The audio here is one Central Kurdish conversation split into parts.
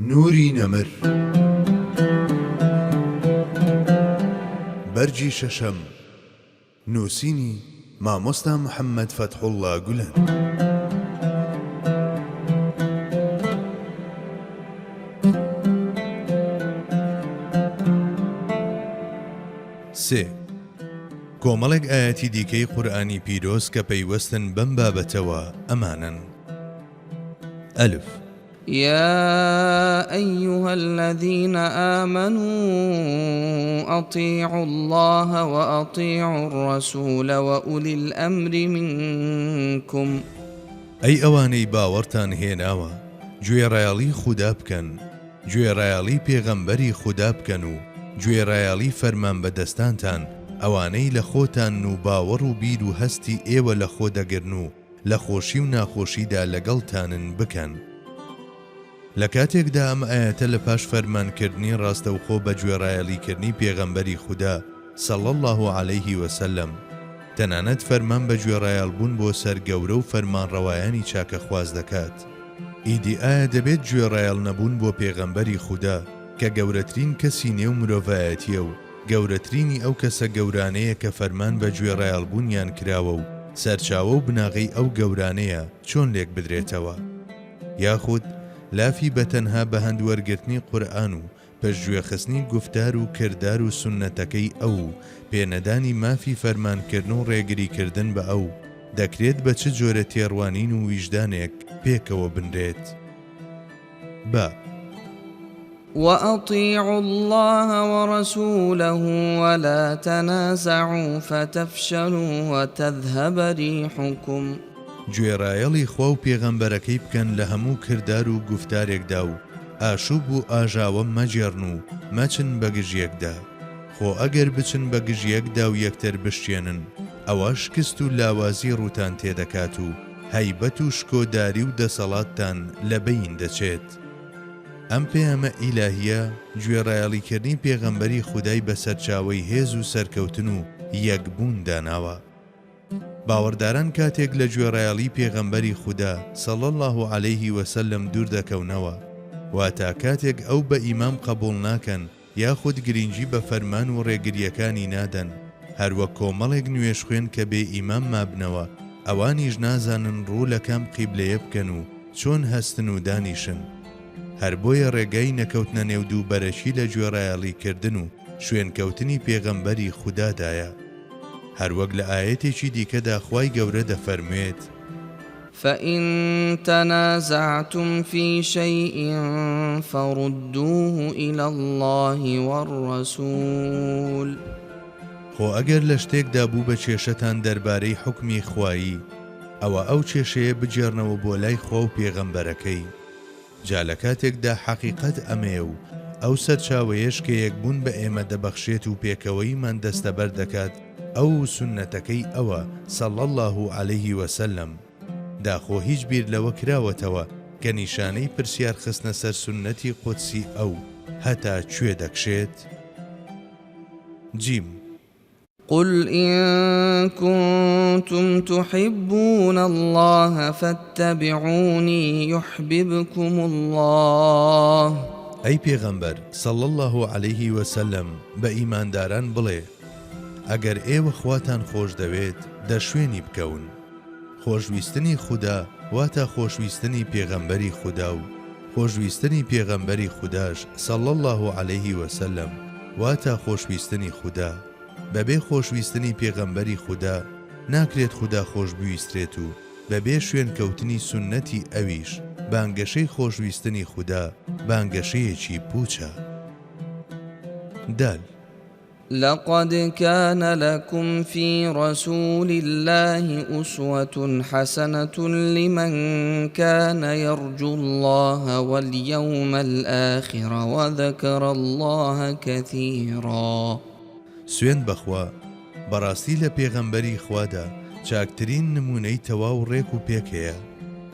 نوری نەمر بەرجی شەشەم نووسینی مامۆستا محەممەد فەتحوڵڵا گولەن. سێ کۆمەڵێک ئاەتی دیکەی قورئانی پیرۆز کە پەیوەستن بەم بابەتەوە ئەمانن. ئەلف يا أيها الذين آمنوا أطيعوا الله وأطيعوا الرسول وأولي الأمر منكم ئەی ئەوانەی باوەڕتان هێناوە گوێڕایەڵی خودا بکەن، گوێڕایەڵی پێغەمبەری خودا بکەن و گوێڕایەڵی فەرمان بەدەستانتان ئەوانەی لە خۆتان و باوەڕ و بیر و هەستی ئێوە لە خۆ دەگرن و لە خۆشی و ناخۆشیدا لەگەڵتانن بکەن. لە کاتێکدا ئەم ئاەتە لە پاش فەرمانکردنی ڕاستەوخۆ بە گوێڕایەڵیکردنی پێغەمبەری خودا صلی الله عليه وسلم تەنانەت فەرمان بە گوێڕایەڵبوون بۆ سەر گەورە و فەرمانڕەوایانی چاکە خواز دەکات. ئیدی ئایا دەبێت گوێڕایەڵ نەبوون بۆ پێغەمبەری خودا کە گەورەترین کەسی نێو مرۆڤایەتیە و گەورەترینی ئەو کەسە گەورانەیە کە فەرمان بە گوێڕایەڵبوونیان کراوە و سەرچاوە و بناغی ئەو گەورانەیە چۆن لێک بدرێتەوە؟ یاخود لافی بەتەنها بە هەندوەرگرتنی قورئان و پەشگوێخستنی گفتار و کردار و سونەتەکەی ئەو و پێنەدانی مافی فەرمانکردن و ڕێگریکردن بە ئەو دەکرێت بە چ جۆرە تێڕوانین و ویژدانێک پێکەوە بنرێت؟ با وأطيعوا الله ورسوله ولا تنازعوا فتفشلوا وتذهب ريحكم گوێڕایەڵی خوا و پێغەمبەرەکەی بکەن لە هەموو کردار و گفتارێکدا و ئاشوب و ئاژاوە مەجێڕن و مەچن بە گژیەکدا، خۆ ئەگەر بچن بە گژیەکدا و یەکتر بشتێنن ئەوە شکست و لاوازی ڕووتان تێدەکات و هەیبەت و شکۆداری و دەسەڵاتتان لەبەین دەچێت. ئەم پەیامە ئیلاهیە گوێڕایەڵیکردنی پێغەمبەری خودای بەسەرچاوەی هێز و سەرکەوتن و یەکبوون داناوە. باوەڕداران کاتێک لە گوێڕایەڵی پێغەمبەری خودا صلی الله عليه وسلم دوور دەکەونەوە، واتە کاتێک ئەو بە ئیمام قبوڵ ناکەن یاخود گرنگی بە فەرمان و ڕێگریەکانی نادەن، هەروە کۆمەڵێک نوێش خوێن کە بێ ئیمام مابنەوە ئەوانیش نازانن ڕوو لە کام قیبلەیە بکەن و چۆن هەستن و دانیشن. هەر بۆیە ڕێگای نەکەوتنە نێو دوو بەرەشی لە گوێڕایەڵیکردن و شوێنکەوتنی پێغەمبەری خودادایە. هەروەک لە ئاەتێکی دیکەدا خوای گەورە دەفەرموێت: فإن تنازعتم في شيء فردوه إلى الله والرسول خۆ ئەگەر لە شتێکدا بوو بە کێشەتان دەربارەی حکمی خوایی ئەوە ئەو کێشەیە بجێڕنەوە بۆ لای خوا و پێغەمبەرەکەی. جا لە کاتێکدا حەقیقەت ئەمێ و ئەو سەرچاوەیەش کە یەکبوون بە ئێمە دەبەخشێت و پێکەوەیمان دەستەبەر دەکات ئەو سونەتەکەی ئەوە صلی الله عليه وسلم، داخۆ هیچ بیر لەوە کراوەتەوە کە نیشانەی پرسیار خستنە سەر سونەتی قودسی ئەو هەتا کوێ دەکشێت؟ جیم قل إن كنتم تحبون الله فاتبعوني يحببكم الله. ئەی پێغەمبەر صلی الله عليه وسلم بە ئیمانداران بڵێ ئەگەر ئێوە خواتان خۆش دەوێت دەشوێنی بکەون. خۆشویستنی خودا واتە خۆشویستنی پێغەمبەری خودا و خۆشویستنی پێغەمبەری خوداش صلی الله عليه وسلم واتە خۆشویستنی خودا. بەبێ خۆشویستنی پێغەمبەری خودا ناکرێت خودا خۆش بویسترێت و بەبێ شوێنکەوتنی سونەتی ئەویش بانگەشەی خۆشویستنی خودا بانگەشەیەکی پوچە. دال لقد كان لكم في رسول الله أسوة حسنة لمن كان يرجو الله واليوم الآخر وذكر الله كثيرا. سوێن بەخوا بەڕاستی لە پێغەمبەری خوادا چاکترین نمونەی تەواو ڕێک و پێکەیە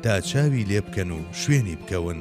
تا چاوی لێ بکەن و شوێنی بکەون.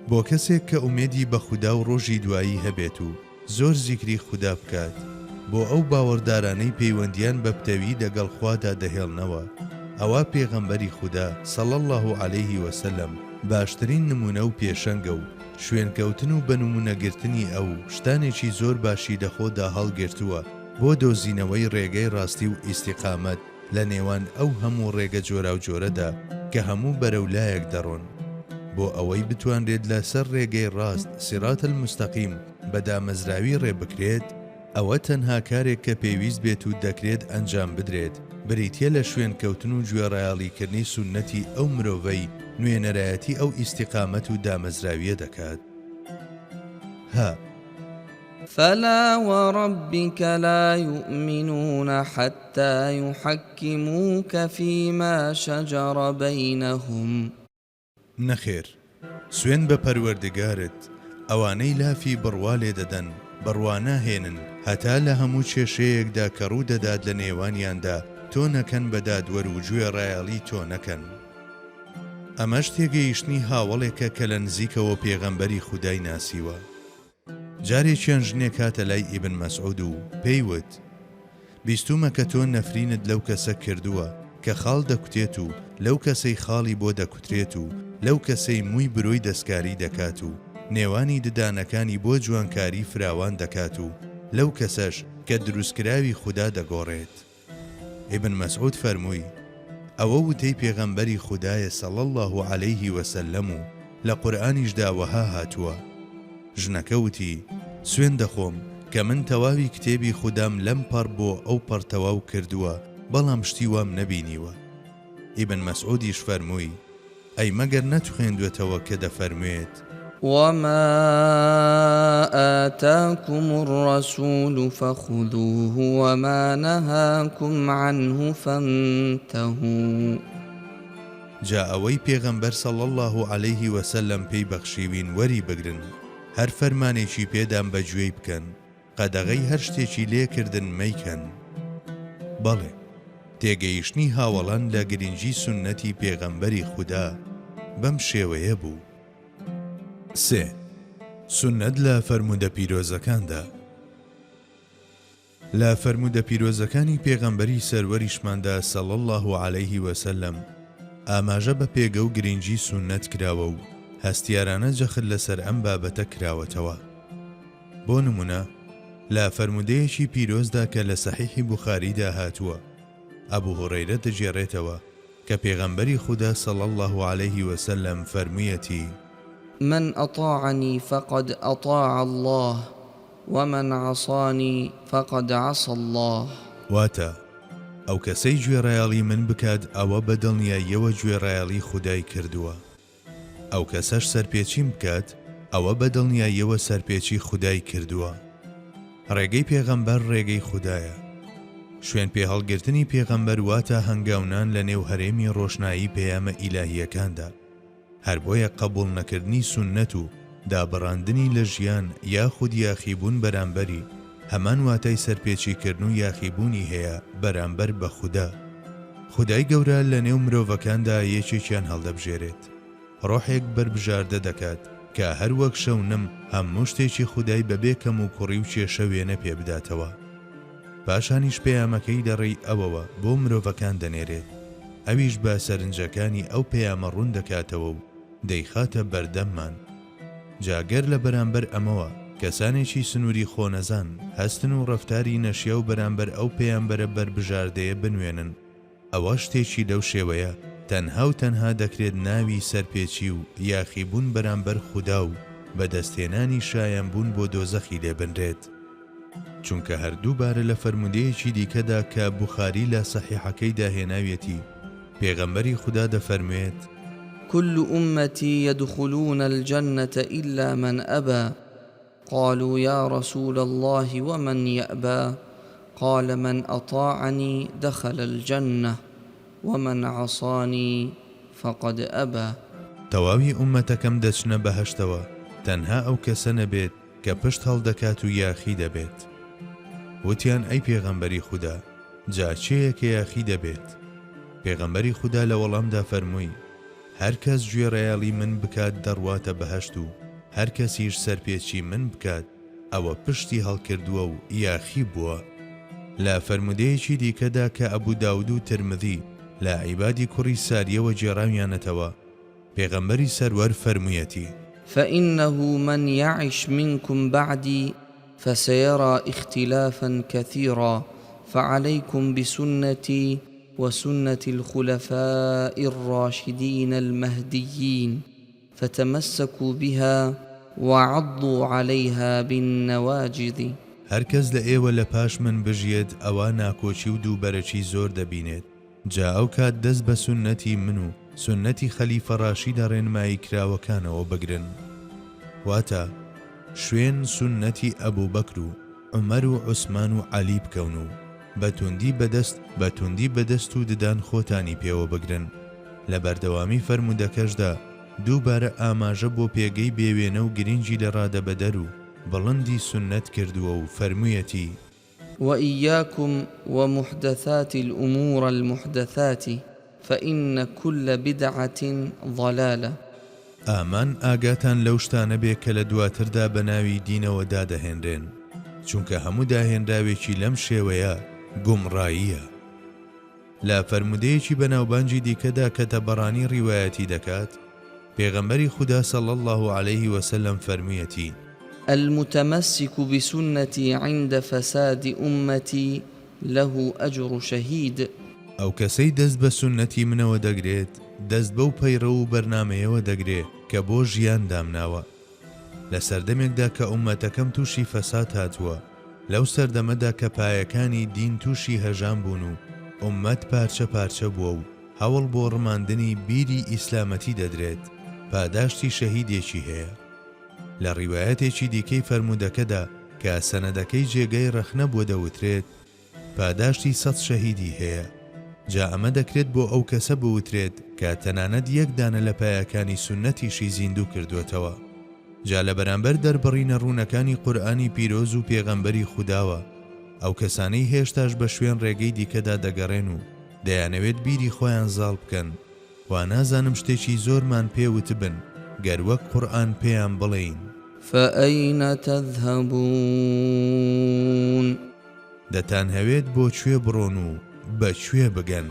بۆ کەسێک کە ئومێدی بە خودا و ڕۆژی دوایی هەبێت و زۆر زیکری خودا بکات، بۆ ئەو باوەڕدارانەی پەیوەندیان بە پتەوی دەگەڵ خوادا دەهێڵنەوە، ئەوە پێغەمبەری خودا صلی الله عليه وسلم باشترین نمونە و پێشەنگە و شوێنکەوتن و بە نمونەگرتنی ئەو شتانێکی زۆر باشی لەخۆدا هەڵگرتووە بۆ دۆزینەوەی ڕێگەی ڕاستی و ئیستیقامەت لە نێوان ئەو هەموو ڕێگە جۆرا و جۆرەدا کە هەموو بەرەولایەک دەڕۆن بۆ ئەوەی بتوانرێت لەسەر ڕێگەی ڕاست سیرات المستەقیم بەدامەزراوی ڕێبکرێت ئەوە تەنها کارێک کە پێویست بێت و دەکرێت ئەنجام بدرێت بریتیە لە شوێنکەوتن و گوێڕایاڵیکردنی سونەتی ئەو مرۆڤەی نوێنەرایەتی ئەو ئیستیقامەت و دامەزراویە دەکات. فلا وربك لا يؤمنون حتى يحكموك فيما شجر بينهم. نەخێر، سوێن بە پەروەردگارت ئەوانەی لافی بڕوا لێ دەدەن بڕواناهێنن هەتا لە هەموو کێشەیەکدا کە ڕوو دەدات لە نێوانیاندا تۆ نەکەن بە دادوەر و گوێڕایاڵی تۆ نەکەن. ئەمەش تێگەیشتنی هاوڵێکە کە لە نزیکەوە پێغەمبەری خودای ناسیوە. جارێکیان ژنێک هاتە لای ئیبن مەسعود و پێیوت بیستومە کە تۆ نەفرینت لەو کەسە کردووە کە خاڵ دەکوتێت و لەو کەسەی خاڵی بۆ دەکوترێت و لەو کەسەی مووی برۆی دەستکاری دەکات و نێوانی ددانەکانی بۆ جوانکاری فراوان دەکات و لەو کەسەش کە دروستکراوی خوددا دەگۆڕێت. ئیبن مەسعود فەرمووی ئەوە وتەی پێغەمبەری خودایە صلی الله عەلەیه وسەلەم و لە قورئانیشدا وەها هاتووە. ژنەکە وتی سوێن دەخۆم کە من تەواوی کتێبی خوددام لەم پەڕ بۆ ئەو پەڕ تەواو کردووە بەڵام شتی وام نەبینیوە. ئیبن مەسعودیش فەرمووی ئەی مەگەر نەتوخێندوێتەوە کە دەفەرموێت وما آتاكم الرسول فخذوه وما نهاكم عنه فانتهوا. جا ئەوەی پێغەمبەر صلی الله عەلەیه وسەلەم پێی بەخشیوین وەری بگرن هەر فەرمانێکی پێدان بەگوێی بکەن قەدەغەی هەر شتێکی لێکردن مەیکەن. بەڵێ تێگەیشتنی هاوڵان لە گرنگی سونەتی پێغەمبەری خوددا بەم شێوەیە بوو. 3. سونەت لە فەرمودە پیرۆزەکاندا. لە فەرمودە پیرۆزەکانی پێغەمبەری سەروەریشماندا صلی الله عەلەیه وسەلەم ئاماژە بە پێگە و گرنگی سونەت کراوە و هەستیارانە جەخت لەسەر ئەم بابەتە کراوەتەوە. بۆ نمونە لە فەرمودەیەکی پیرۆزدا کە لە سەحیحی بوخاریدا هاتووە ئەبوو هوڕەیرە دەجێڕێتەوە کە پێغەمبەری خوددا صلی الله عەلەیه وسەلەم فەرموویەتی من أطاعني فقد أطاع الله ومن عصاني فقد عصى الله. واتە ئەو کەسەی گوێڕایاڵی من بکات ئەوە بەدڵنیاییەوە گوێڕایاڵی خودای کردووە. ئەو کەسەش سەرپێچیم بکات ئەوە بەدڵنیاییەوە سەرپێچی خودای کردووە. ڕێگەی پێغەمبەر ڕێگەی خودایە. شوێن پێهەڵگرتنی پێغەمبەر واتە هەنگاونان لە نێو هەرێمی ڕۆشنایی پەیامە ئیلاهیەکاندا. هەر بۆیە قبول نەکردنی سونەت و دابڕاندنی لە ژیان یاخود یاخیبوون بەرامبەری هەمان واتای سەرپێچیکردن و یاخیبوونی هەیە بەرامبەر بە خوددا. خودای گەورە لە نێو مرۆڤەکاندا یەکێکیان هەڵدەبژێرێت ڕۆحێک بربژاردە دەکات کە هەر وەک شەونم هەموو شتێکی خودای بەبێ کەم و کوڕی و کێشە وێنە پێ بداتەوە. پاشانیش پەیامەکەی دەڕێی ئەوەوە بۆ مرۆڤەکان دەنێرێت ئەویش بە سەرنجەکانی ئەو پەیامە ڕوون دەکاتەوە و دەیخاتە بەردەممان. جاگەر لە بەرامبەر ئەمەوە کەسانێکی سنووری خۆنەزان هەستن و ڕەفتاری نەشیە و بەرامبەر ئەو پەیامبەرە بربژاردەیە بنوێنن ئەوە شتێکی لەو شێوەیە تەنها و تەنها دەکرێت ناوی سەرپێچی و یاخیبوون بەرامبەر خوددا و بەدەستێنانی شایەنبوون بۆ دۆزەخی لێبنرێت. چونکە هەردووبارە لە فەرمودەیەکی دیکەدا کە بوخاری لە سەحیحەکەی داهێناویەتی پێغەمبەری خوددا دەفەرموێت كل أمتي يدخلون الجنة إلا من أبى قالوا يا رسول الله ومن يأبى قال من أطاعني دخل الجنة ومن عصاني فقد أبى. تەواوی ئومەتەکەم دەچنە بەهەشتەوە تەنها ئەو کەسە نەبێت کە پشت هەڵدەکات و یاخی دەبێت. وتیان ئەی پێغەمبەری خوددا جا چێیەکە یاخی دەبێت؟ پێغەمبەری خوددا لە وەڵامدا فەرمووی هەر کەس گوێڕایاڵی من بکات دەڕواتە بەهەشت و هەر کەسیش سەرپێچی من بکات ئەوە پشتی هەڵکردووە و یاخی بووە. لە فەرمودەیەکی دیکەدا کە ئەبوو داود و ترمذی لە عیبادی کوڕی ساریەوە جێڕاویانەتەوە پێغەمبەری سەروەر فەرموویەتی: فإنه من يعش منكم بعدي فسيرى اختلافا كثيرا فعليكم بسنتي وسنة الخلفاء الراشدين المهديين فتمسكوا بها وعضوا عليها بالنواجذ. هەرکەس لە ئێوە لە پاش من بژێت ئەوە ناکۆچی و دووبەرەکی زۆر دەبینێت. جا ئەو کات دەست بە سونەتی من و سونەتی خەلیفە ڕاشیدە ڕێنمایی کراوەکانەوە بگرن، واتە شوێن سونەتی ئەبوو بەکر و عومەر و عوسمان و عەلی بکەون و بەتوندی بەدەست و ددان خۆتانی پێوە بگرن. لە بەردەوامی فەرمودەکەشدا دووبارە ئاماژە بۆ پێگەی بێوێنە و گرنگی لە ڕادەبەدەر و بڵندی سنت کردووە و فەرموویەتی: وإياكم ومحدثات الأمور المحدثات فإن كل بدعة ضلالة. ئامان ئاگاتان لەو شتانە بێ کە لە دواتردا بە ناوی دینەوە دادەهێنرێن، چونکە هەموو داهێنراوێکی لەم شێوەیە گومڕاییە. لە فەرمودەیەکی بەناوبانجی دیکەدا کە تەبەڕانی ڕیوایەتی دەکات، پێغەمبەری خودا صلی الله عليه وسلم فەرموویەتی: المتمسك بسنتي عند فساد أمتي له أجر شهيد. ئەو کەسەی دەست بە سونەتی منەوە دەگرێت دەست بەو پەیڕە و بەرنامەیەوە دەگرێت کە بۆ ژیان دامناوە. لە سەردەمێکدا کە ئومەتەکەم تووشی فەساد هاتووە، لەو سەردەمەدا کە پایەکانی دین تووشی هەژان بوون و ئومەت پارچە پارچە بووە و هەوڵ بۆ ڕماندنی بیری ئیسلامەتی دەدرێت، پاداشتی شەهیدێکی هەیە. لە ڕیوایەتێکی دیکەی فەرمودەکەدا کە سەنەدەکەی جێگەی ڕەخنە بۆ دەوترێت پاداشتی 100 شەهیدی هەیە. جا ئەمە دەکرێت بۆ ئەو کەسە بوترێت کە تەنانەت یەک دانە لە پایەکانی سونەتیشی زیندوو کردوێتەوە. جا لە بەرامبەر دەربڕینە ڕوونەکانی قورئانی پیرۆز و پێغەمبەری خوداوە، ئەو کەسانەی هێشتاش بە شوێن ڕێگەی دیکەدا دەگەڕێن و دەیانەوێت بیری خۆیان زاڵ بکەن، وا نازانم شتێکی زۆرمان پێوت بن گەر وەک قورئان پێیان بڵێین: فأين تذهبون؟ دەتان هەوێت بۆ کوێ بڕۆن و بە کوێ بگەن؟